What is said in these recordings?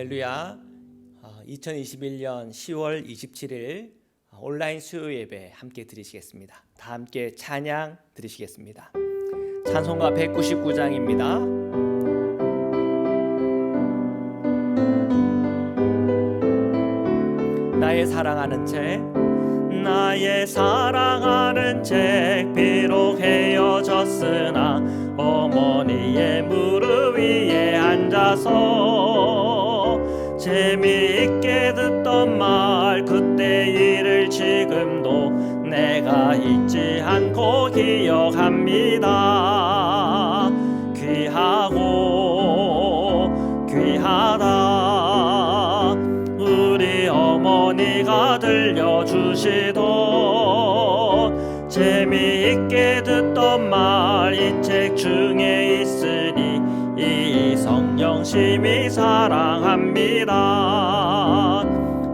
할렐루야. 2021년 10월 27일 온라인 수요 예배 함께 드리시겠습니다. 다 함께 찬양 드리시겠습니다. 찬송가 199장입니다. 나의 사랑하는 책, 나의 사랑하는 책, 비록 헤어졌으나 어머니의 무릎 위에 앉아서 재미있게 듣던 말, 그때 일을 지금도 내가 잊지 않고 기억합니다. 귀하고 귀하다 우리 어머니가 들려주시던 재미있게 듣던 말, 이 책 중에 있으니 이 성경 심히 사랑합니다.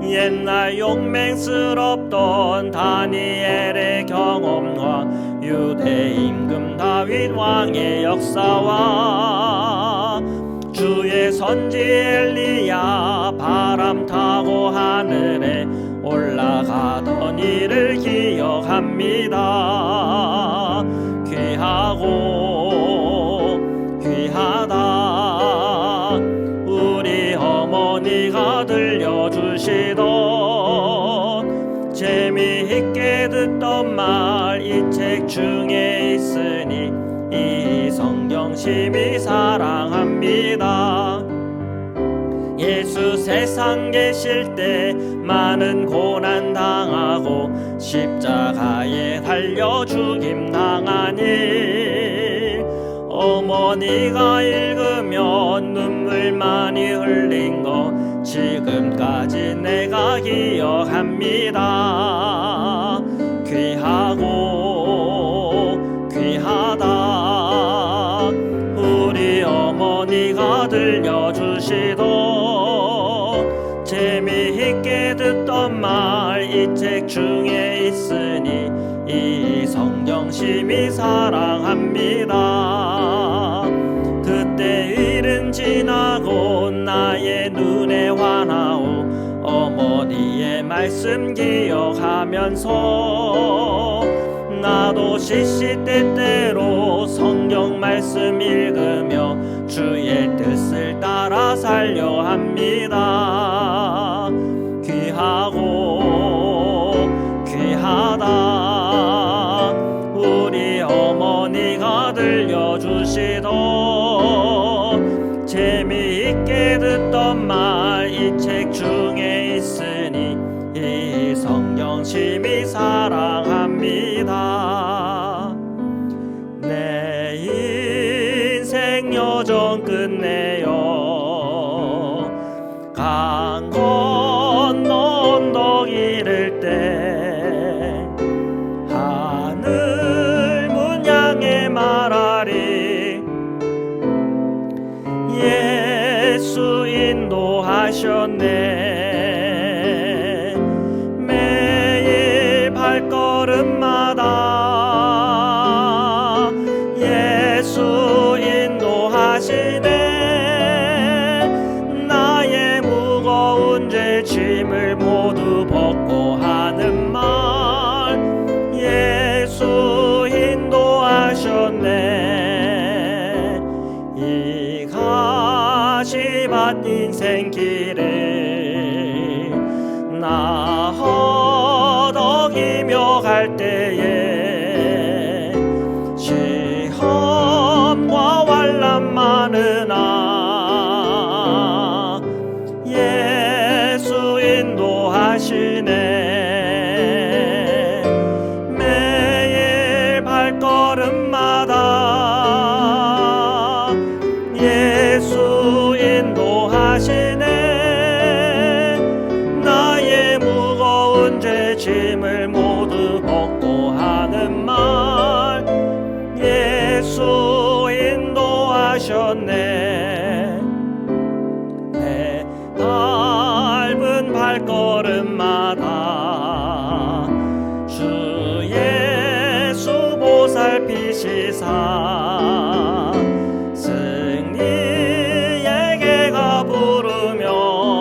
옛날 용맹스럽던 다니엘의 경험과 유대 임금 다윗 왕의 역사와 주의 선지 엘리야 바람 타고 하늘에 올라가던 일을 기억합니다. 귀하고 귀하다 우리 어머니가 들려주시던 재미있게 듣던 말, 이 책 중에 있으니 이 성경 심히 사랑합니다. 예수 세상 계실 때 많은 고난 당하고 십자가에 달려 죽임 당한 일, 어머니가 읽으면 눈물 많이 흘린 거 지금까지 내가 기억합니다. 귀하고 귀하다 우리 어머니가 들려주시던 재미있게 듣던 말, 이 책 중에 있으니 이 성경 심히 사랑합니다. 그때 일은 지나고 나의 눈에 환하오 어머니의 말씀 기억하면서 나도 시시때때로 성경 말씀 읽으며 주의 뜻을 따라 살려 합니다. 귀하고 귀하다 우리 어머니가 들려주시던 재미있게 듣던 말, 이 책 중에 있으니 이 성경 심히 사랑합니다. 내 인생 여정 끝내요 강 건너 언덕 이를 때 하늘 문 향해 말하리 예수 인도하셨네. 매일 발걸음마다 예수 인도하시네. 나의 무거운 죄 짐을 모두 벗고 하는 말, 예수 인도하셨네. 이 가시밭 인생길을 나 허덕이며 갈 때에 시험과 환난 많으나 예수 인도하시네. 매일 발걸음마다 예수 인도하시네. 나의 무거운 죄 짐을 모두 벗고 하는 말, 예수 인도하셨네. 내 밟은 발걸음마다 주 예수 보살피시사 승리의 개가 부르며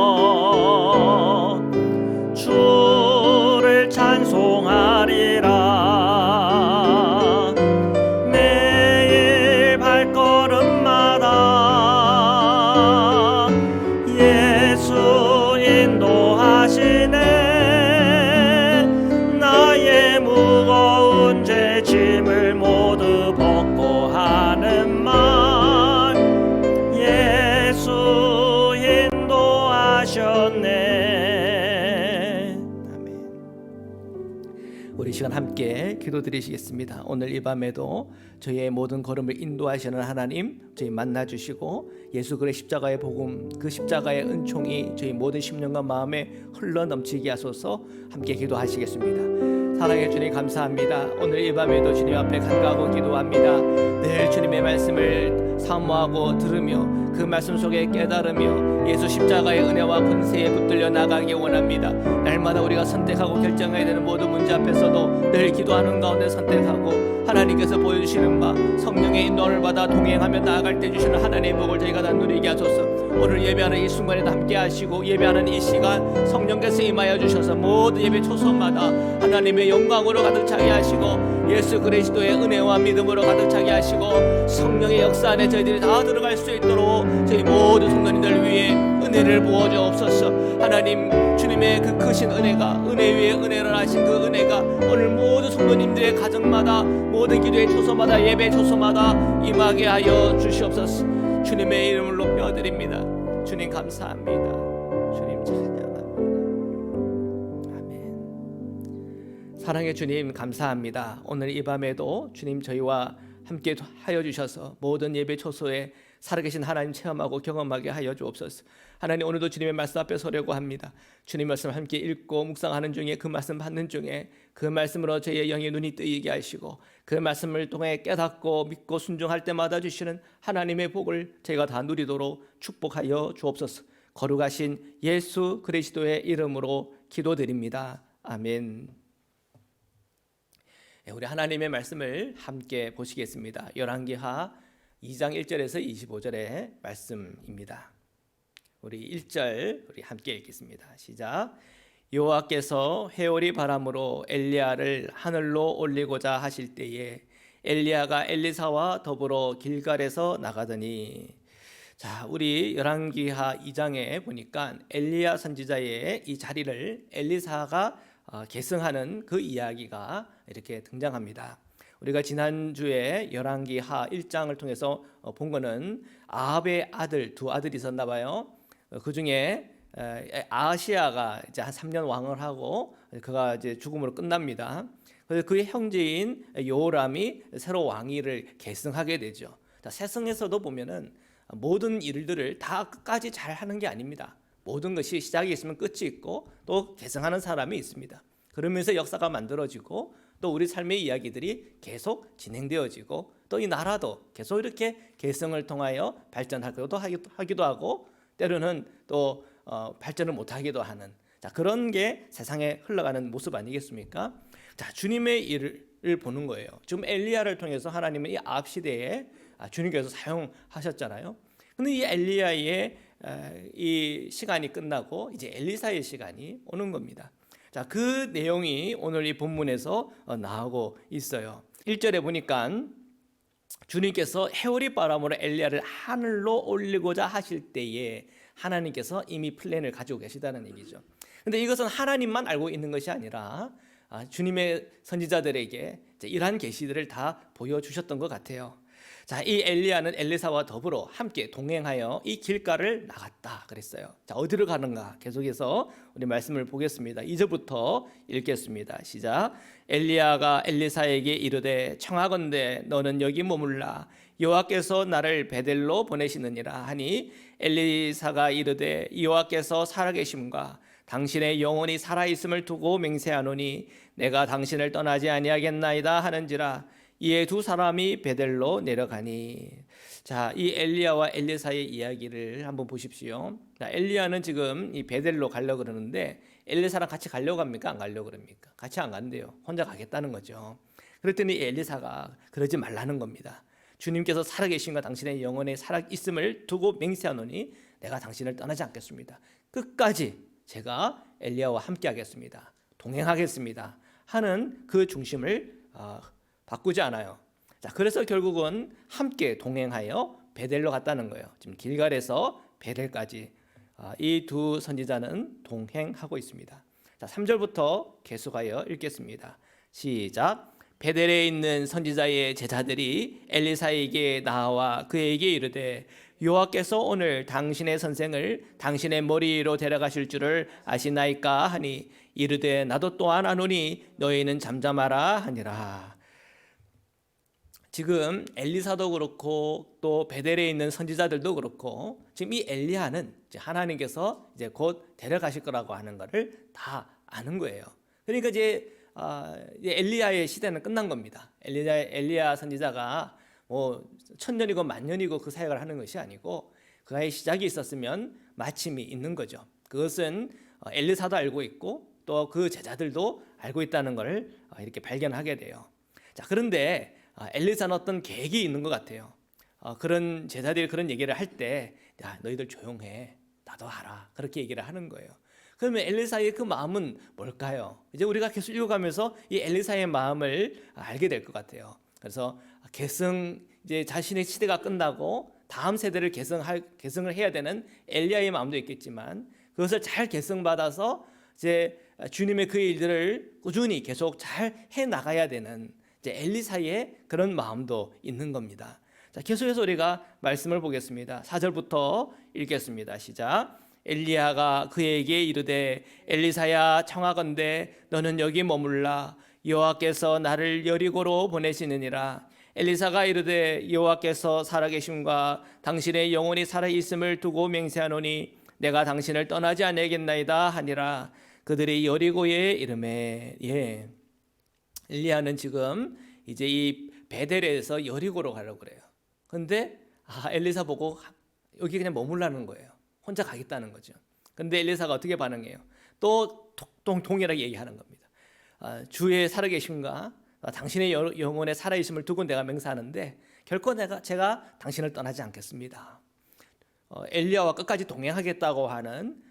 주셨네. 아멘. 우리 시간 함께 기도드리시겠습니다. 오늘 이 밤에도 저희의 모든 걸음을 인도하시는 하나님, 저희 만나주시고 예수 그리스도의 십자가의 복음, 그 십자가의 은총이 저희 모든 심령과 마음에 흘러 넘치게 하소서. 함께 기도하시겠습니다. 사랑해 주님 감사합니다. 오늘 이 밤에도 주님 앞에 간구하고 기도합니다. 늘 주님의 말씀을 사모하고 들으며 그 말씀 속에 깨달으며 예수 십자가의 은혜와 권세에 붙들려 나가기 원합니다. 날마다 우리가 선택하고 결정해야 되는 모든 문제 앞에서도 늘 기도하는 가운데 선택하고 하나님께서 보여주시는 바 성령의 인도를 받아 동행하며 나아갈 때 주시는 하나님의 복을 저희가 다 누리게 하소서. 오늘 예배하는 이 순간에도 함께 하시고 예배하는 이 시간 성령께서 임하여 주셔서 모든 예배 초소마다 하나님의 영광으로 가득 차게 하시고 예수 그리스도의 은혜와 믿음으로 가득 차게 하시고 성령의 역사 안에 저희들이 다 들어갈 수 있도록 저희 모든 성도님들 위해 은혜를 부어주옵소서. 하나님 주님의 그 크신 은혜가 은혜 위에 은혜를 하신 그 은혜가 오늘 모든 성도님들의 가정마다 모든 기도의 초소마다 예배 초소마다 임하게 하여 주시옵소서. 주님의 이름을 높여드립니다. 주님 감사합니다. 주님 찬양합니다. 아멘. 사랑의 주님 감사합니다. 오늘 이 밤에도 주님 저희와 함께 하여 주셔서 모든 예배 초소에 살아계신 하나님 체험하고 경험하게 하여 주옵소서. 하나님 오늘도 주님의 말씀 앞에 서려고 합니다. 주님 말씀 함께 읽고 묵상하는 중에 그 말씀 받는 중에 그 말씀으로 저희의 영의 눈이 뜨이게 하시고 그 말씀을 통해 깨닫고 믿고 순종할 때마다 주시는 하나님의 복을 저희가 다 누리도록 축복하여 주옵소서. 거룩하신 예수 그리스도의 이름으로 기도드립니다. 아멘. 우리 하나님의 말씀을 함께 보시겠습니다. 열왕기하 2장 1절에서 25절의 말씀입니다. 우리 1절 우리 함께 읽겠습니다. 시작. 여호와께서 회오리 바람으로 엘리야를 하늘로 올리고자 하실 때에 엘리야가 엘리사와 더불어 길갈에서 나가더니. 자, 우리 열왕기하 2장에 보니까 엘리야 선지자의 이 자리를 엘리사가 계승하는 그 이야기가 이렇게 등장합니다. 우리가 지난주에 열왕기하 1장을 통해서 본 거는 아합의 아들 두 아들이 있었나 봐요. 그 중에 아하시야가 이제 한 3년 왕을 하고 그가 이제 죽음으로 끝납니다. 그래서 그의 형제인 여호람이 새로 왕위를 계승하게 되죠. 세상에서도 보면은 모든 일들을 다 끝까지 잘 하는 게 아닙니다. 모든 것이 시작이 있으면 끝이 있고 또 계승하는 사람이 있습니다. 그러면서 역사가 만들어지고 또 우리 삶의 이야기들이 계속 진행되어지고 또 이 나라도 계속 이렇게 계승을 통하여 발전하기도 하고 때로는 또 발전을 못하기도 하는 그런 게 세상에 흘러가는 모습 아니겠습니까? 자, 주님의 일을 보는 거예요. 지금 엘리야를 통해서 하나님은 이 아합 시대에 주님께서 사용하셨잖아요. 근데 이 엘리야의 이 시간이 끝나고 이제 엘리사의 시간이 오는 겁니다. 자, 그 내용이 오늘 이 본문에서 나오고 있어요. 1절에 보니까 주님께서 회오리 바람으로 엘리야를 하늘로 올리고자 하실 때에 하나님께서 이미 플랜을 가지고 계시다는 얘기죠. 근데 이것은 하나님만 알고 있는 것이 아니라 주님의 선지자들에게 이러한 계시들을 다 보여주셨던 것 같아요. 자, 이 엘리야는 엘리사와 더불어 함께 동행하여 이 길가를 나갔다 그랬어요. 자, 어디로 가는가? 계속해서 우리 말씀을 보겠습니다. 2절부터 읽겠습니다. 시작. 엘리야가 엘리사에게 이르되 청하건대 너는 여기 머물라. 여호와께서 나를 베델로 보내시느니라 하니 엘리사가 이르되 여호와께서 살아계심과 당신의 영혼이 살아있음을 두고 맹세하노니 내가 당신을 떠나지 아니하겠나이다 하는지라. 이에 두 사람이 베델로 내려가니. 자, 이 엘리야와 엘리사의 이야기를 한번 보십시오. 자, 엘리야는 지금 이 베델로 가려고 그러는데 엘리사랑 같이 가려고 합니까? 안 가려고 그럽니까? 같이 안 간대요. 혼자 가겠다는 거죠. 그랬더니 엘리사가 그러지 말라는 겁니다. 주님께서 살아계신과 당신의 영혼에 살아있음을 두고 맹세하노니 내가 당신을 떠나지 않겠습니다. 끝까지 제가 엘리야와 함께 하겠습니다. 동행하겠습니다. 하는 그 중심을 바꾸지 않아요. 자, 그래서 결국은 함께 동행하여 베델로 갔다는 거예요. 지금 길갈에서 베델까지 이 두 선지자는 동행하고 있습니다. 자, 3절부터 계속하여 읽겠습니다. 시작. 베델에 있는 선지자의 제자들이 엘리사에게 나와 그에게 이르되 여호와께서 오늘 당신의 선생을 당신의 머리 위로 데려가실 줄을 아시나이까 하니 이르되 나도 또한 아노니 너희는 잠잠하라 하니라. 지금 엘리사도 그렇고 또 베델에 있는 선지자들도 그렇고 지금 이 엘리야는 이제 하나님께서 이제 곧 데려가실 거라고 하는 것을 다 아는 거예요. 그러니까 이제 엘리야의 시대는 끝난 겁니다. 엘리야 선지자가 뭐 1000년이고 10,000년이고 그 사역을 하는 것이 아니고 그의 시작이 있었으면 마침이 있는 거죠. 그것은 엘리사도 알고 있고 또 그 제자들도 알고 있다는 것을 이렇게 발견하게 돼요. 자, 그런데 엘리사는 어떤 계획이 있는 것 같아요. 그런 제자들이 그런 얘기를 할 때 야, 너희들 조용해. 나도 알아. 그렇게 얘기를 하는 거예요. 그러면 엘리사의 그 마음은 뭘까요? 이제 우리가 계속 읽어가면서 이 엘리사의 마음을 알게 될 것 같아요. 그래서 이제 자신의 시대가 끝나고 다음 세대를 계승을 해야 되는 엘리야의 마음도 있겠지만 그것을 잘 계승받아서 이제 주님의 그 일들을 꾸준히 계속 잘 해 나가야 되는 이제 엘리사의 그런 마음도 있는 겁니다. 자, 계속해서 우리가 말씀을 보겠습니다. 4절부터 읽겠습니다. 시작. 엘리야가 그에게 이르되 엘리사야 청하건대 너는 여기 머물라 여호와께서 나를 여리고로 보내시느니라. 엘리사가 이르되 여호와께서 살아계심과 당신의 영혼이 살아있음을 두고 맹세하노니 내가 당신을 떠나지 아니하겠나이다 하니라. 그들이 여리고에 이르매. 엘리야는 지금 이제 이 베델에서 여리고로 가려고 그래요. 그런데 엘리사 보고 여기 그냥 머물라는 거예요. 혼자 가겠다는 거죠. 그런데 엘리사가 어떻게 반응해요? 또 동일하게 얘기하는 겁니다. 주의 살아계심과 당신의 영혼의 살아있음을 두고 내가 맹세하는데 결코 제가 당신을 떠나지 않겠습니다. 엘리야와 끝까지 동행하겠다고 하는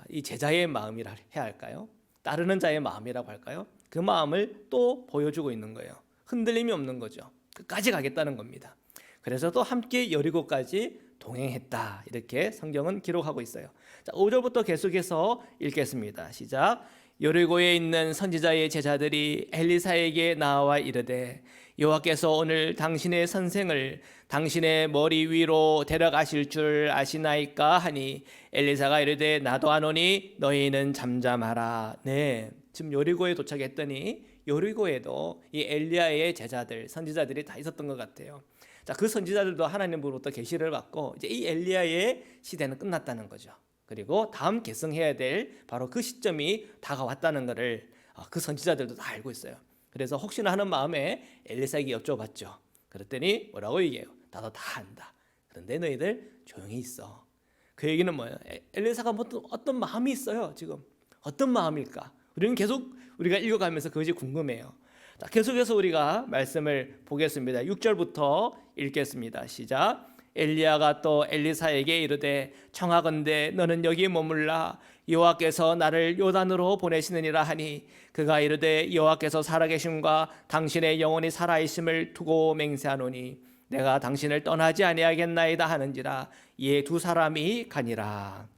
이 제자의 마음이라 해야 할까요? 따르는 자의 마음이라고 할까요? 그 마음을 또 보여주고 있는 거예요. 흔들림이 없는 거죠. 끝까지 가겠다는 겁니다. 그래서 또 함께 여리고까지 동행했다. 이렇게 성경은 기록하고 있어요. 자, 5절부터 계속해서 읽겠습니다. 시작. 여리고에 있는 선지자의 제자들이 엘리사에게 나와 이르되 여호와께서 오늘 당신의 선생을 당신의 머리 위로 데려가실 줄 아시나이까 하니 엘리사가 이르되 나도 아노니 너희는 잠잠하라. 네, 지금 여리고에 도착했더니 여리고에도 이 엘리야의 제자들 선지자들이 다 있었던 것 같아요. 자, 그 선지자들도 하나님으로부터 계시를 받고 이제 이 엘리야의 시대는 끝났다는 거죠. 그리고 다음 계승해야 될 바로 그 시점이 다가왔다는 것을 그 선지자들도 다 알고 있어요. 그래서 혹시나 하는 마음에 엘리사에게 여쭤봤죠. 그랬더니 뭐라고 얘기해요? 나도 다 안다. 그런데 너희들 조용히 있어. 그 얘기는 뭐예요? 엘리사가 어떤 마음이 있어요. 지금 어떤 마음일까? 우리는 계속 우리가 읽어가면서 그것이 궁금해요. 자, 계속해서 우리가 말씀을 보겠습니다. 6절부터 읽겠습니다. 시작. 엘리야가 또 엘리사에게 이르되 청하건대 너는 여기 머물라 여호와께서 나를 요단으로 보내시느니라 하니 그가 이르되 여호와께서 살아계심과 당신의 영혼이 살아있음을 두고 맹세하노니 내가 당신을 떠나지 아니하겠나이다 하는지라. 이에 두 사람이 가니라.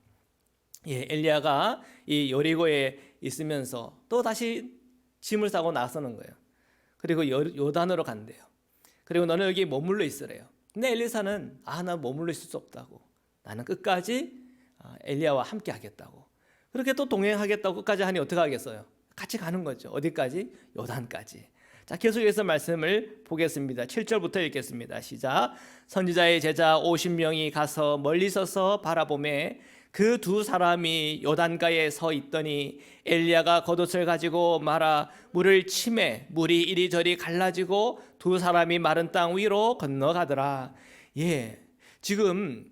엘리야가 이 여리고에 있으면서 또 다시 짐을 싸고 나서는 거예요. 그리고 요단으로 간대요. 그리고 너는 여기 머물러 있으래요. 근데 엘리사는 나 머물러 있을 수 없다고. 나는 끝까지 엘리야와 함께 하겠다고. 그렇게 또 동행하겠다고 끝까지 하니 어떻게 하겠어요? 같이 가는 거죠. 어디까지? 요단까지. 자, 계속해서 말씀을 보겠습니다. 7절부터 읽겠습니다. 시작. 선지자의 제자 50명이 가서 멀리 서서 바라보매 그 두 사람이 요단가에 서 있더니 엘리야가 겉옷을 가지고 말아 물을 치매 물이 이리저리 갈라지고 두 사람이 마른 땅 위로 건너가더라. 지금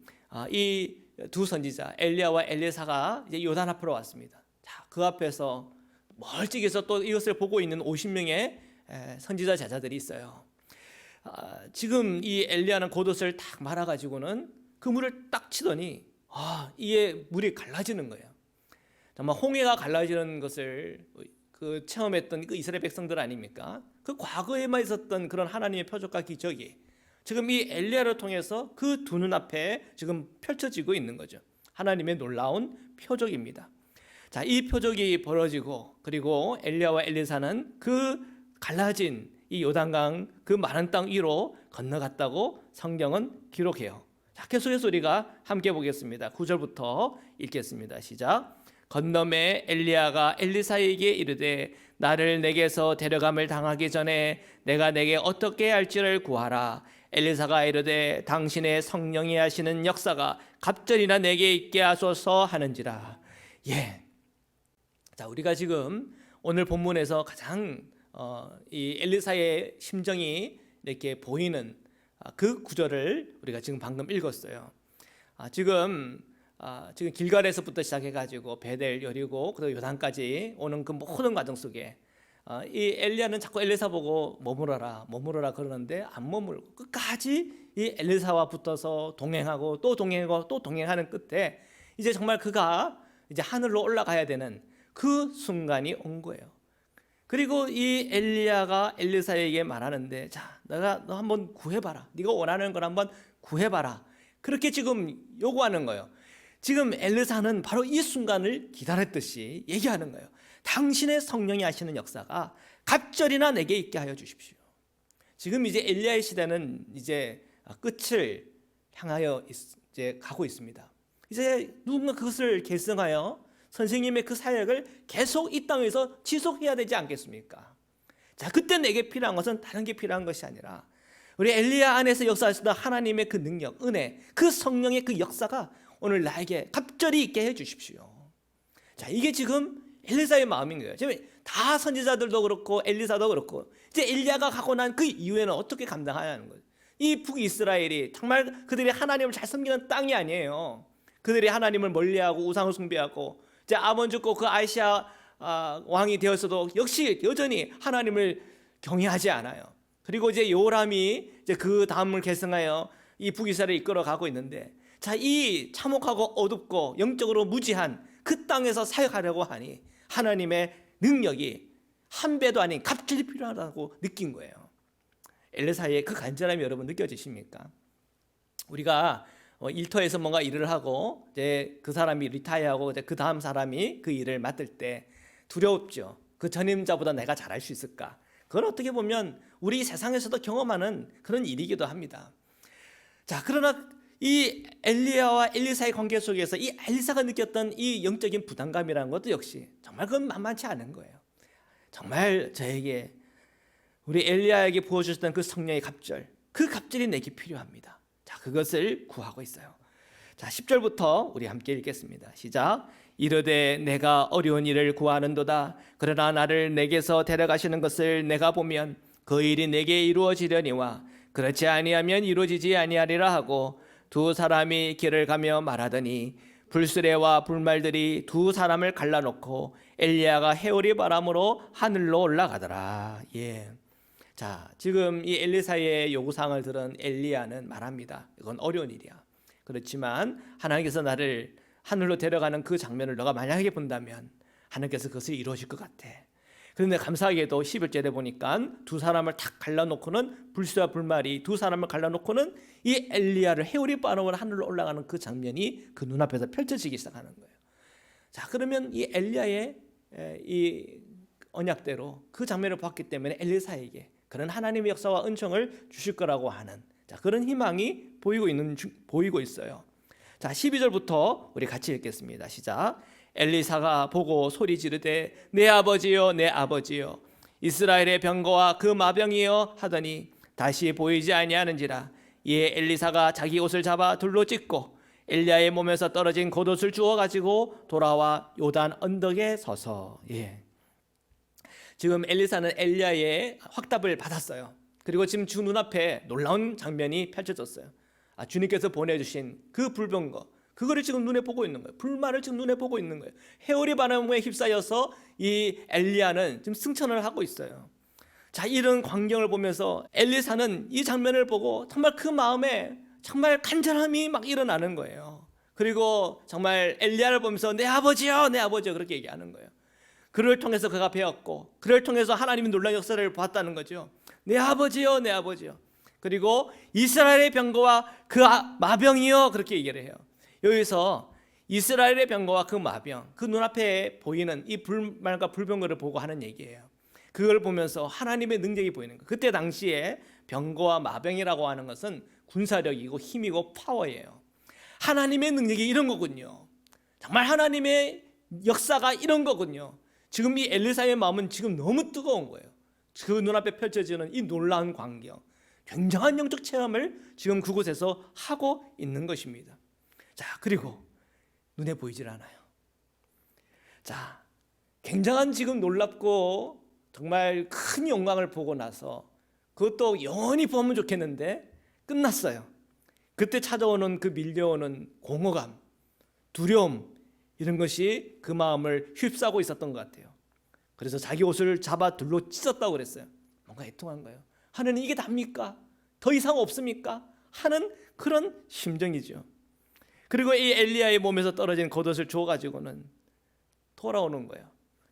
이 두 선지자 엘리야와 엘리사가 이제 요단 앞으로 왔습니다. 자, 그 앞에서 멀찍이서 또 이것을 보고 있는 50명의 선지자 제자들이 있어요. 지금 이 엘리야는 겉옷을 딱 말아가지고는 그 물을 딱 치더니 이에 물이 갈라지는 거예요. 정말 홍해가 갈라지는 것을 그 체험했던 그 이스라엘 백성들 아닙니까? 그 과거에만 있었던 그런 하나님의 표적과 기적이 지금 이 엘리야를 통해서 그 두 눈앞에 지금 펼쳐지고 있는 거죠. 하나님의 놀라운 표적입니다. 자, 이 표적이 벌어지고 그리고 엘리야와 엘리사는 그 갈라진 이 요단강 그 마른 땅 위로 건너갔다고 성경은 기록해요. 자, 계속해서 우리가 함께 보겠습니다. 9절부터 읽겠습니다. 시작. 건너매 엘리야가 엘리사에게 이르되 나를 내게서 데려감을 당하기 전에 내가 내게 어떻게 할지를 구하라. 엘리사가 이르되 당신의 성령이 하시는 역사가 갑절이나 내게 있게 하소서 하는지라. 예. 자, 우리가 지금 오늘 본문에서 가장 이 엘리사의 심정이 이렇게 보이는 그 구절을 우리가 지금 방금 읽었어요. 지금 길갈에서부터 시작해가지고 베델, 여리고, 그리고 요단까지 오는 그 모든 과정 속에 이 엘리야는 자꾸 엘리사 보고 머무러라 그러는데 안 머물고 끝까지 이 엘리사와 붙어서 동행하고 또 동행하고 또 동행하는 끝에 이제 정말 그가 이제 하늘로 올라가야 되는 그 순간이 온 거예요. 그리고 이 엘리야가 엘리사에게 말하는데, 자, 너 한번 구해봐라. 네가 원하는 걸 한번 구해봐라. 그렇게 지금 요구하는 거예요. 지금 엘리사는 바로 이 순간을 기다렸듯이 얘기하는 거예요. 당신의 성령이 하시는 역사가 갑절이나 내게 있게 하여 주십시오. 지금 이제 엘리야의 시대는 이제 끝을 향하여 이제 가고 있습니다. 이제 누군가 그것을 계승하여 선생님의 그 사역을 계속 이 땅에서 지속해야 되지 않겠습니까? 자, 그때 내게 필요한 것은 다른 게 필요한 것이 아니라 우리 엘리야 안에서 역사하시던 하나님의 그 능력, 은혜, 그 성령의 그 역사가 오늘 나에게 갑절이 있게 해 주십시오. 자, 이게 지금 엘리사의 마음인 거예요. 지금 다 선지자들도 그렇고 엘리사도 그렇고 이제 엘리야가 가고 난 그 이후에는 어떻게 감당하냐는 거예요. 이 북이스라엘이 정말 그들이 하나님을 잘 섬기는 땅이 아니에요. 그들이 하나님을 멀리하고 우상을 숭배하고 이제 아몬 죽고 그 아시아 왕이 되었어도 역시 여전히 하나님을 경외하지 않아요. 그리고 이제 요람이 이제 그 다음을 계승하여 이 북이스라엘을 이끌어가고 있는데, 자, 이 참혹하고 어둡고 영적으로 무지한 그 땅에서 사역하려고 하니 하나님의 능력이 한 배도 아닌 갑절이 필요하다고 느낀 거예요. 엘리사의 그 간절함이 여러분 느껴지십니까? 우리가 일터에서 뭔가 일을 하고 이제 그 사람이 리타이어하고 이제 그 다음 사람이 그 일을 맡을 때 두렵죠. 그 전임자보다 내가 잘할 수 있을까? 그건 어떻게 보면 우리 세상에서도 경험하는 그런 일이기도 합니다. 자, 그러나 이 엘리야와 엘리사의 관계 속에서 이 엘리사가 느꼈던 이 영적인 부담감이라는 것도 역시 정말 그건 만만치 않은 거예요. 정말 저에게 우리 엘리야에게 부어주셨던 그 성령의 갑절, 그 갑절이 내게 필요합니다. 자, 그것을 구하고 있어요. 자, 10절부터 우리 함께 읽겠습니다. 시작. 이르되 내가 어려운 일을 구하는도다. 그러나 나를 내게서 데려가시는 것을 내가 보면 그 일이 내게 이루어지려니와 그렇지 아니하면 이루어지지 아니하리라 하고 두 사람이 길을 가며 말하더니 불수레와 불말들이 두 사람을 갈라놓고 엘리야가 해오리 바람으로 하늘로 올라가더라. 예. 자, 지금 이 엘리사의 요구사항을 들은 엘리야는 말합니다. 이건 어려운 일이야. 그렇지만 하나님께서 나를 하늘로 데려가는 그 장면을 너가 만약에 본다면 하나님께서 그것을 이루어질 것 같아. 그런데 감사하게도 11절에 보니까 두 사람을 탁 갈라놓고는 불수와 불말이 두 사람을 갈라놓고는 이 엘리야를 해오리 바람으로 하늘로 올라가는 그 장면이 그 눈앞에서 펼쳐지기 시작하는 거예요. 자, 그러면 이 엘리야의 이 언약대로 그 장면을 봤기 때문에 엘리사에게 그런 하나님의 역사와 은총을 주실 거라고 하는, 자, 그런 희망이 보이고 있어요. 자, 12절부터 우리 같이 읽겠습니다. 시작. 엘리사가 보고 소리 지르되 내 아버지여 내 아버지여 이스라엘의 병거와 그 마병이여 하더니 다시 보이지 아니하는지라. 이에 엘리사가 자기 옷을 잡아 둘로 찢고 엘리야의 몸에서 떨어진 겉옷을 주워 가지고 돌아와 요단 언덕에 서서. 예. 지금 엘리사는 엘리야의 확답을 받았어요. 그리고 지금 주 눈앞에 놀라운 장면이 펼쳐졌어요. 주님께서 보내주신 그 불병거, 그거를 지금 눈에 보고 있는 거예요. 불말을 지금 눈에 보고 있는 거예요. 해오리 바람에 휩싸여서 이 엘리야는 지금 승천을 하고 있어요. 자, 이런 광경을 보면서 엘리사는 이 장면을 보고 정말 그 마음에 정말 간절함이 막 일어나는 거예요. 그리고 정말 엘리야를 보면서 내 아버지요 내 아버지요 그렇게 얘기하는 거예요. 그를 통해서 그가 배웠고 그를 통해서 하나님의 놀라운 역사를 봤다는 거죠. 내 아버지요 내 아버지요. 그리고 이스라엘의 병거와 그 마병이요 그렇게 얘기를 해요. 여기서 이스라엘의 병거와 그 마병, 그 눈앞에 보이는 이 불말과 불병거를 보고 하는 얘기예요. 그걸 보면서 하나님의 능력이 보이는 거예요. 그때 당시에 병거와 마병이라고 하는 것은 군사력이고 힘이고 파워예요. 하나님의 능력이 이런 거군요. 정말 하나님의 역사가 이런 거군요. 지금 이 엘리사의 마음은 지금 너무 뜨거운 거예요. 그 눈앞에 펼쳐지는 이 놀라운 광경, 굉장한 영적 체험을 지금 그곳에서 하고 있는 것입니다. 자, 그리고 눈에 보이질 않아요. 자, 굉장한 지금 놀랍고 정말 큰 영광을 보고 나서 그것도 영원히 보면 좋겠는데 끝났어요. 그때 찾아오는 그 밀려오는 공허감, 두려움, 이런 것이 그 마음을 휩싸고 있었던 것 같아요. 그래서 자기 옷을 잡아 둘로 찢었다고 그랬어요. 뭔가 애통한 거예요. 하나님, 이게 답니까? 더 이상 없습니까? 하는 그런 심정이죠. 그리고 이 엘리야의 몸에서 떨어진 겉옷을 줘가지고는 돌아오는 거예요.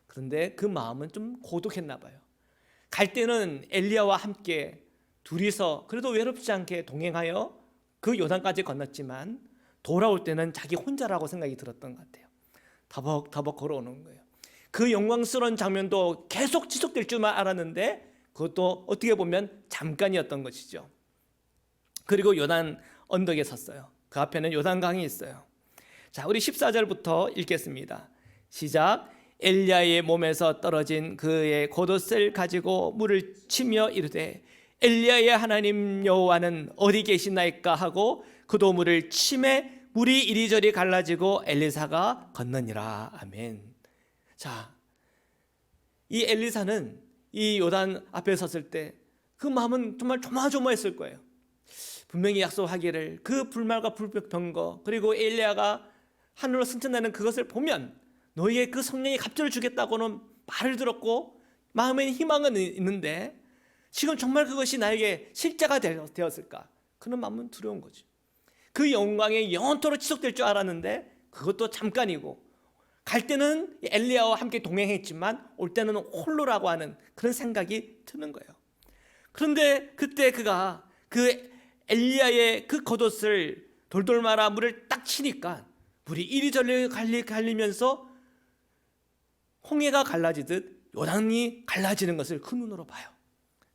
그런데 그 마음은 좀 고독했나 봐요. 갈 때는 엘리야와 함께 둘이서 그래도 외롭지 않게 동행하여 그 요단까지 건넜지만 돌아올 때는 자기 혼자라고 생각이 들었던 것 같아요. 다벅다벅 걸어오는 거예요. 그 영광스러운 장면도 계속 지속될 줄만 알았는데 그것도 어떻게 보면 잠깐이었던 것이죠. 그리고 요단 언덕에 섰어요. 그 앞에는 요단강이 있어요. 자, 우리 14절부터 읽겠습니다. 시작. 엘리야의 몸에서 떨어진 그의 겉옷을 가지고 물을 치며 이르되 엘리야의 하나님 여호와는 어디 계시나이까 하고 그도 물을 치매 물이 이리저리 갈라지고 엘리사가 건너니라. 아멘. 자, 이 엘리사는 이 요단 앞에 섰을 때 그 마음은 정말 조마조마했을 거예요. 분명히 약속하기를 그 불말과 불병거 그리고 엘리야가 하늘로 승천하는 그것을 보면 너희의 그 성령이 갑절을 주겠다고는 말을 들었고 마음에 희망은 있는데 지금 정말 그것이 나에게 실제가 되었을까? 그런 마음은 두려운 거죠. 그 영광이 영원토록 지속될 줄 알았는데 그것도 잠깐이고 갈 때는 엘리야와 함께 동행했지만 올 때는 홀로라고 하는 그런 생각이 드는 거예요. 그런데 그때 그가 그 엘리야의 그 겉옷을 돌돌 말아 물을 딱 치니까 물이 이리저리 갈리면서 홍해가 갈라지듯 요단이 갈라지는 것을 그 눈으로 봐요.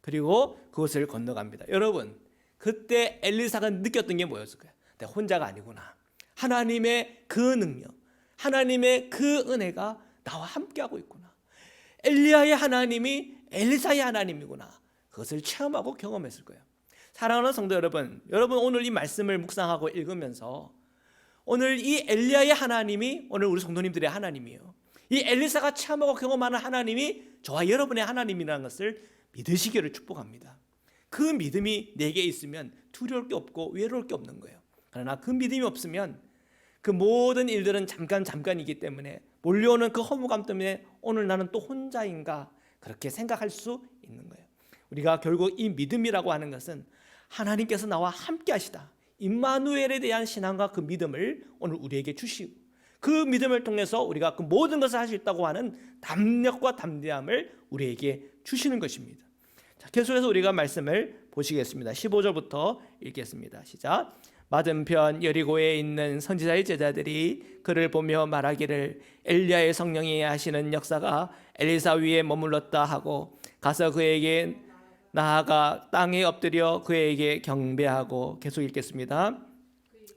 그리고 그것을 건너갑니다. 여러분, 그때 엘리사가 느꼈던 게 뭐였을까요? 내가 혼자가 아니구나. 하나님의 그 능력, 하나님의 그 은혜가 나와 함께하고 있구나. 엘리야의 하나님이 엘리사의 하나님이구나. 그것을 체험하고 경험했을 거예요. 사랑하는 성도 여러분, 여러분 오늘 이 말씀을 묵상하고 읽으면서 오늘 이 엘리야의 하나님이 오늘 우리 성도님들의 하나님이에요. 이 엘리사가 체험하고 경험하는 하나님이 저와 여러분의 하나님이라는 것을 믿으시기를 축복합니다. 그 믿음이 내게 있으면 두려울 게 없고 외로울 게 없는 거예요. 그러나 그 믿음이 없으면 그 모든 일들은 잠깐이기 때문에 몰려오는 그 허무감 때문에 오늘 나는 또 혼자인가 그렇게 생각할 수 있는 거예요. 우리가 결국 이 믿음이라고 하는 것은 하나님께서 나와 함께 하시다, 임마누엘에 대한 신앙과 그 믿음을 오늘 우리에게 주시고 그 믿음을 통해서 우리가 그 모든 것을 할 수 있다고 하는 담력과 담대함을 우리에게 주시는 것입니다. 자, 계속해서 우리가 말씀을 보시겠습니다. 15절부터 읽겠습니다. 시작. 맞은편 여리고에 있는 선지자의 제자들이 그를 보며 말하기를 엘리야의 성령이 하시는 역사가 엘리사 위에 머물렀다 하고 가서 그에게 나아가 땅에 엎드려 그에게 경배하고, 계속 읽겠습니다.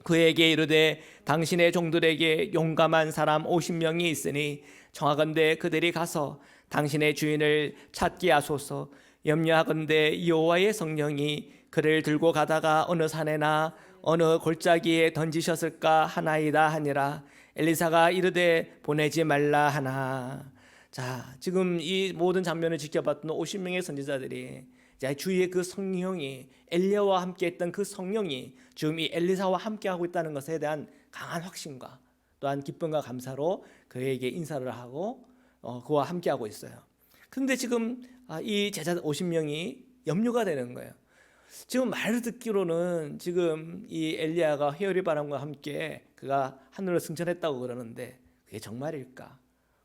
그에게 이르되 당신의 종들에게 용감한 사람 50명이 있으니 청하건대 그들이 가서 당신의 주인을 찾게 하소서. 염려하건대 여호와의 성령이 그를 들고 가다가 어느 산에나 어느 골짜기에 던지셨을까 하나이다 하니라. 엘리사가 이르되 보내지 말라 하나. 자, 지금 이 모든 장면을 지켜봤던 50명의 선지자들이 주의 그 성령이, 엘리야와 함께했던 그 성령이 지금 이 엘리사와 함께하고 있다는 것에 대한 강한 확신과 또한 기쁨과 감사로 그에게 인사를 하고 그와 함께하고 있어요. 그런데 지금 이 제자 50명이 염려가 되는 거예요. 지금 말을 듣기로는 지금 이 엘리야가 회오리 바람과 함께 그가 하늘로 승천했다고 그러는데 그게 정말일까?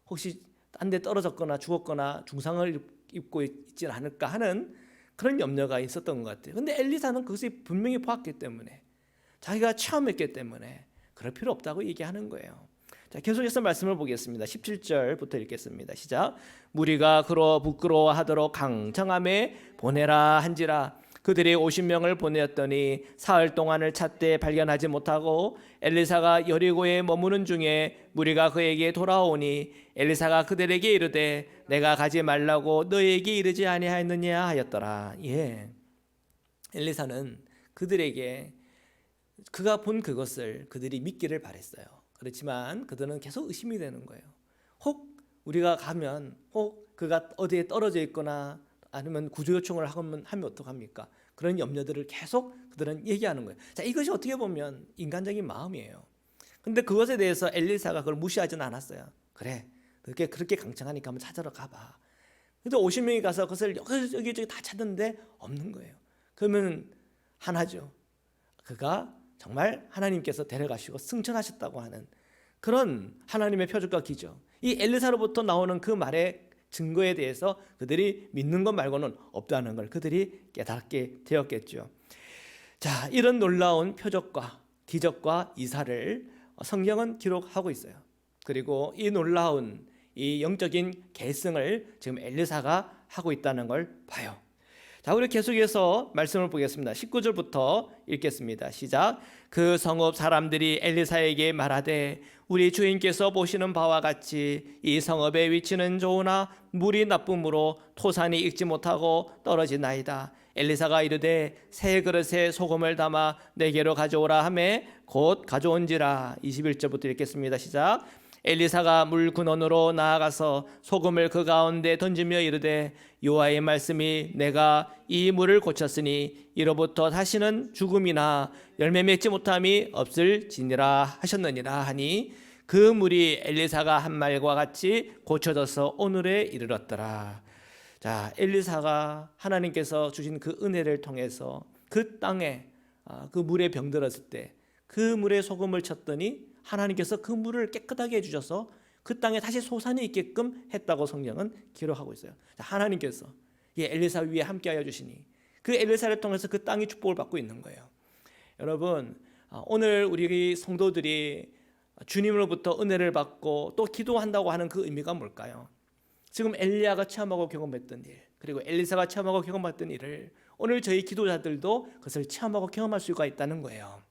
혹시 딴 데 떨어졌거나 죽었거나 중상을 입고 있지 않을까 하는 그런 염려가 있었던 것 같아요. 근데 엘리사는 그것이 분명히 보았기 때문에, 자기가 체험했기 때문에 그럴 필요 없다고 얘기하는 거예요. 자, 계속해서 말씀을 보겠습니다. 17절부터 읽겠습니다. 시작. 무리가 그로 부끄러워하도록 강청함에 보내라 한지라. 그들이 50명을 보내었더니 사흘 동안을 찾되 발견하지 못하고 엘리사가 여리고에 머무는 중에 무리가 그에게 돌아오니 엘리사가 그들에게 이르되 내가 가지 말라고 너희에게 이르지 아니하였느냐 하였더라. 엘리사는 그들에게 그가 본 그것을 그들이 믿기를 바랬어요. 그렇지만 그들은 계속 의심이 되는 거예요. 혹 우리가 가면 혹 그가 어디에 떨어져 있거나 아니면 구조 요청을 하면 어떡합니까? 그런 염려들을 계속 그들은 얘기하는 거예요. 자, 이것이 어떻게 보면 인간적인 마음이에요. 근데 그것에 대해서 엘리사가 그걸 무시하지는 않았어요. 그래, 그렇게 강청하니까 한번 찾으러 가봐. 근데 50명이 가서 그것을 여기저기 다 찾는데 없는 거예요. 그러면 하나죠. 그가 정말 하나님께서 데려가시고 승천하셨다고 하는 그런 하나님의 표적과 기적. 이 엘리사로부터 나오는 그 말의 증거에 대해서 그들이 믿는 것 말고는 없다는 걸 그들이 깨닫게 되었겠죠. 자, 이런 놀라운 표적과 기적과 이사를 성경은 기록하고 있어요. 그리고 이 놀라운 이 영적인 계승을 지금 엘리사가 하고 있다는 걸 봐요. 자, 우리 계속해서 말씀을 보겠습니다. 19절부터 읽겠습니다. 시작. 그 성읍 사람들이 엘리사에게 말하되 우리 주인께서 보시는 바와 같이 이 성읍의 위치는 좋으나 물이 나쁨으로 토산이 익지 못하고 떨어지나이다. 엘리사가 이르되 새 그릇에 소금을 담아 내게로 가져오라 하매 곧 가져온지라. 21절부터 읽겠습니다. 시작. 엘리사가 물 근원으로 나아가서 소금을 그 가운데 던지며 이르되 여호와의 말씀이 내가 이 물을 고쳤으니 이로부터 다시는 죽음이나 열매 맺지 못함이 없을지니라 하셨느니라 하니 그 물이 엘리사가 한 말과 같이 고쳐져서 오늘에 이르렀더라. 자, 엘리사가 하나님께서 주신 그 은혜를 통해서 그 땅에 그 물에 병들었을 때 그 물에 소금을 쳤더니 하나님께서 그 물을 깨끗하게 해주셔서 그 땅에 다시 소산이 있게끔 했다고 성경은 기록하고 있어요. 하나님께서 엘리사 위에 함께하여 주시니 그 엘리사를 통해서 그 땅이 축복을 받고 있는 거예요. 여러분, 오늘 우리 성도들이 주님으로부터 은혜를 받고 또 기도한다고 하는 그 의미가 뭘까요? 지금 엘리야가 체험하고 경험했던 일, 그리고 엘리사가 체험하고 경험했던 일을 오늘 저희 기도자들도 그것을 체험하고 경험할 수가 있다는 거예요.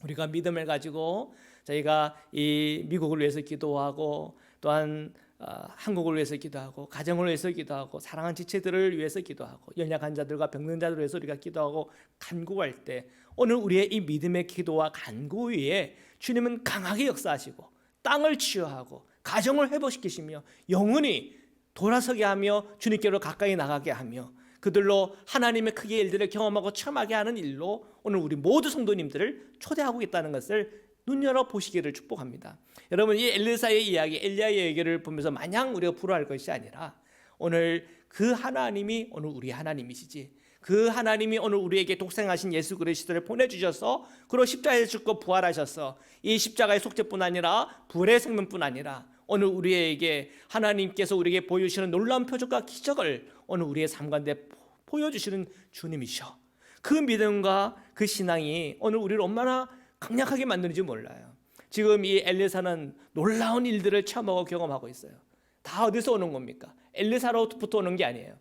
우리가 믿음을 가지고 저희가 이 미국을 위해서 기도하고 또한 한국을 위해서 기도하고 가정을 위해서 기도하고 사랑하는 지체들을 위해서 기도하고 연약한 자들과 병든 자들을 위해서 우리가 기도하고 간구할 때 오늘 우리의 이 믿음의 기도와 간구 위에 주님은 강하게 역사하시고 땅을 치유하고 가정을 회복시키시며 영원히 돌아서게 하며 주님께로 가까이 나가게 하며 그들로 하나님의 크게 일들을 경험하고 체험하게 하는 일로 오늘 우리 모두 성도님들을 초대하고 있다는 것을 눈여겨 보시기를 축복합니다. 여러분, 이 엘리사의 이야기, 엘리야의 얘기를 보면서 마냥 우리가 부러워할 것이 아니라 오늘 그 하나님이 오늘 우리 하나님이시지, 그 하나님이 오늘 우리에게 독생하신 예수 그리스도를 보내주셔서 그로 십자가에 죽고 부활하셔서 이 십자가의 속죄뿐 아니라 부활의 생명뿐 아니라 오늘 우리에게 하나님께서 우리에게 보여주시는 놀라운 표적과 기적을 오늘 우리의 삶 가운데 보여주시는 주님이셔. 그 믿음과 그 신앙이 오늘 우리를 얼마나 강력하게 만드는지 몰라요. 지금 이 엘리사는 놀라운 일들을 체험하고 경험하고 있어요. 다 어디서 오는 겁니까? 엘리사로부터 오는 게 아니에요.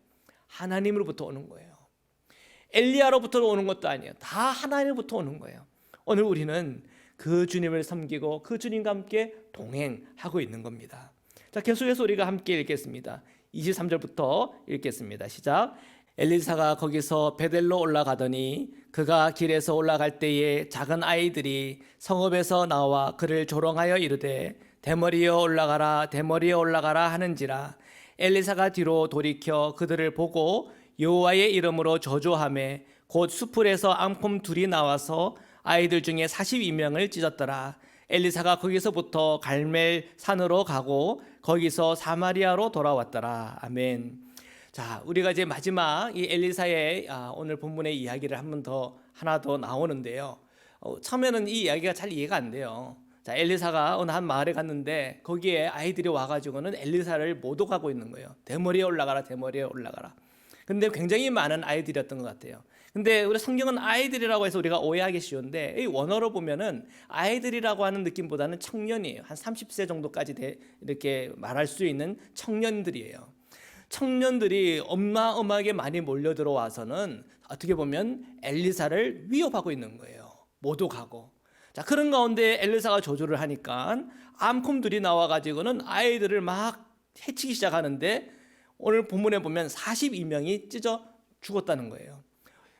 하나님으로부터 오는 거예요. 엘리야로부터 오는 것도 아니에요. 다 하나님으로부터 오는 거예요. 오늘 우리는 그 주님을 섬기고 그 주님과 함께 동행하고 있는 겁니다. 자, 계속해서 우리가 함께 읽겠습니다. 23절부터 읽겠습니다. 시작. 엘리사가 거기서 베델로 올라가더니 그가 길에서 올라갈 때에 작은 아이들이 성읍에서 나와 그를 조롱하여 이르되 대머리에 올라가라 대머리에 올라가라 하는지라. 엘리사가 뒤로 돌이켜 그들을 보고 여호와의 이름으로 저주하매 곧 수풀에서 앙품 둘이 나와서 아이들 중에 42명을 찢었더라. 엘리사가 거기서부터 갈멜 산으로 가고 거기서 사마리아로 돌아왔더라. 아멘. 자, 우리가 이제 마지막 이 엘리사의 오늘 본문의 이야기를 하나 더 나오는데요. 처음에는 이 이야기가 잘 이해가 안 돼요. 자, 엘리사가 어느 한 마을에 갔는데 거기에 아이들이 와가지고는 엘리사를 모독하고 있는 거예요. 대머리에 올라가라, 대머리에 올라가라. 근데 굉장히 많은 아이들이었던 것 같아요. 근데 우리 성경은 아이들이라고 해서 우리가 오해하기 쉬운데 이 원어로 보면은 아이들이라고 하는 느낌보다는 청년이에요. 한 30세 정도까지 이렇게 말할 수 있는 청년들이에요. 청년들이 어마어마하게 많이 몰려 들어와서는 어떻게 보면 엘리사를 위협하고 있는 거예요. 모독하고. 자, 그런 가운데 엘리사가 조절을 하니까 암콤들이 나와가지고는 아이들을 막 해치기 시작하는데 오늘 본문에 보면 42명이 찢어 죽었다는 거예요.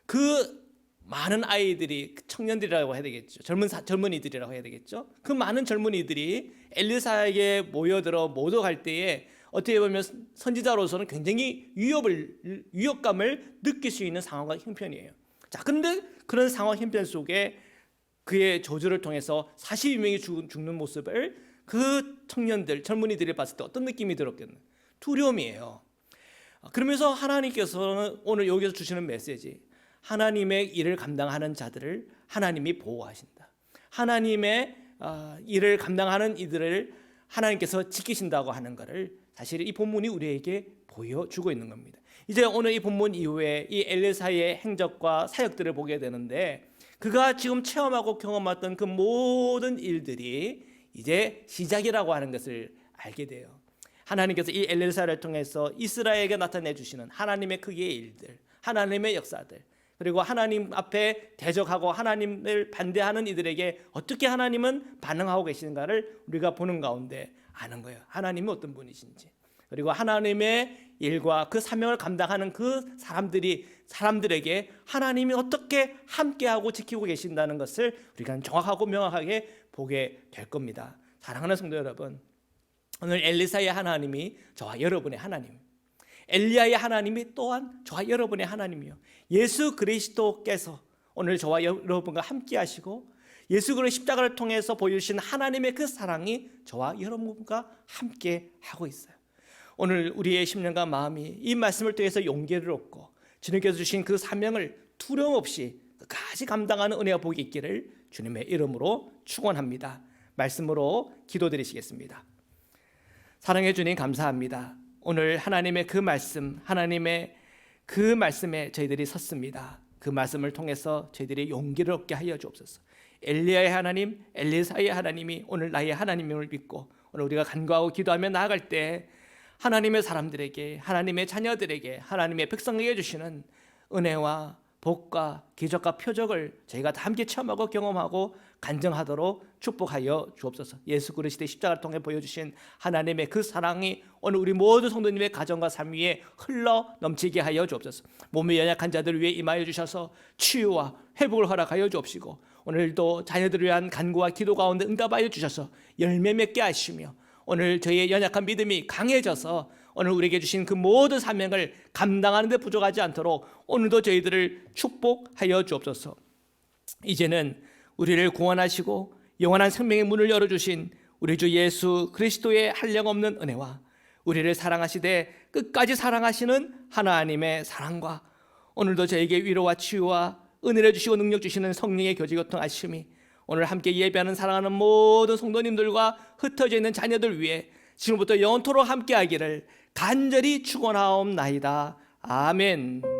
그 많은 아이들이 청년들이라고 해야 되겠죠. 젊은이들이라고 해야 되겠죠. 그 많은 젊은이들이 엘리사에게 모여들어 모독할 때에 어떻게 보면 선지자로서는 굉장히 위협감을 느낄 수 있는 상황과 형편이에요. 자, 그런데 그런 상황 형편 속에 그의 저주를 통해서 42명이 죽는 모습을 그 청년들, 젊은이들이 봤을 때 어떤 느낌이 들었겠나요? 두려움이에요. 그러면서 하나님께서는 오늘 여기서 주시는 메시지, 하나님의 일을 감당하는 자들을 하나님이 보호하신다. 하나님의 일을 감당하는 이들을 하나님께서 지키신다고 하는 것을 사실 이 본문이 우리에게 보여주고 있는 겁니다. 이제 오늘 이 본문 이후에 이 엘리사의 행적과 사역들을 보게 되는데 그가 지금 체험하고 경험했던 그 모든 일들이 이제 시작이라고 하는 것을 알게 돼요. 하나님께서 이 엘리사를 통해서 이스라엘에게 나타내 주시는 하나님의 크기의 일들, 하나님의 역사들, 그리고 하나님 앞에 대적하고 하나님을 반대하는 이들에게 어떻게 하나님은 반응하고 계시는가를 우리가 보는 가운데 아는 거예요. 하나님이 어떤 분이신지, 그리고 하나님의 일과 그 사명을 감당하는 그 사람들에게 하나님이 어떻게 함께하고 지키고 계신다는 것을 우리가 정확하고 명확하게 보게 될 겁니다. 사랑하는 성도 여러분, 오늘 엘리사의 하나님이 저와 여러분의 하나님, 엘리야의 하나님이 또한 저와 여러분의 하나님이요, 예수 그리스도께서 오늘 저와 여러분과 함께 하시고 예수 그리스도 십자가를 통해서 보여주신 하나님의 그 사랑이 저와 여러분과 함께 하고 있어요. 오늘 우리의 심령과 마음이 이 말씀을 통해서 용기를 얻고 주님께서 주신 그 사명을 두려움 없이 끝까지 감당하는 은혜와 복이 있기를 주님의 이름으로 축원합니다. 말씀으로 기도드리시겠습니다. 사랑해 주님 감사합니다. 오늘 하나님의 그 말씀, 하나님의 그 말씀에 저희들이 섰습니다. 그 말씀을 통해서 저희들이 용기를 얻게 하여 주옵소서. 엘리야의 하나님, 엘리사의 하나님이 오늘 나의 하나님임을 믿고 오늘 우리가 간구하고 기도하며 나아갈 때 하나님의 사람들에게, 하나님의 자녀들에게, 하나님의 백성에게 주시는 은혜와 복과 기적과 표적을 저희가 다 함께 체험하고 경험하고 간증하도록 축복하여 주옵소서. 예수 그리스도의 십자가를 통해 보여주신 하나님의 그 사랑이 오늘 우리 모든 성도님의 가정과 삶 위에 흘러 넘치게 하여 주옵소서. 몸이 연약한 자들 위해 임하여 주셔서 치유와 회복을 허락하여 주옵시고 오늘도 자녀들을 위한 간구와 기도 가운데 응답하여 주셔서 열매 맺게 하시며 오늘 저희의 연약한 믿음이 강해져서 오늘 우리에게 주신 그 모든 사명을 감당하는 데 부족하지 않도록 오늘도 저희들을 축복하여 주옵소서. 이제는 우리를 구원하시고 영원한 생명의 문을 열어주신 우리 주 예수 그리스도의 한량없는 은혜와 우리를 사랑하시되 끝까지 사랑하시는 하나님의 사랑과 오늘도 저에게 위로와 치유와 은혜를 주시고 능력 주시는 성령의 교제교통하심이 오늘 함께 예배하는 사랑하는 모든 성도님들과 흩어져 있는 자녀들 위해 지금부터 영원토록 함께하기를 간절히 축원하옵나이다. 아멘.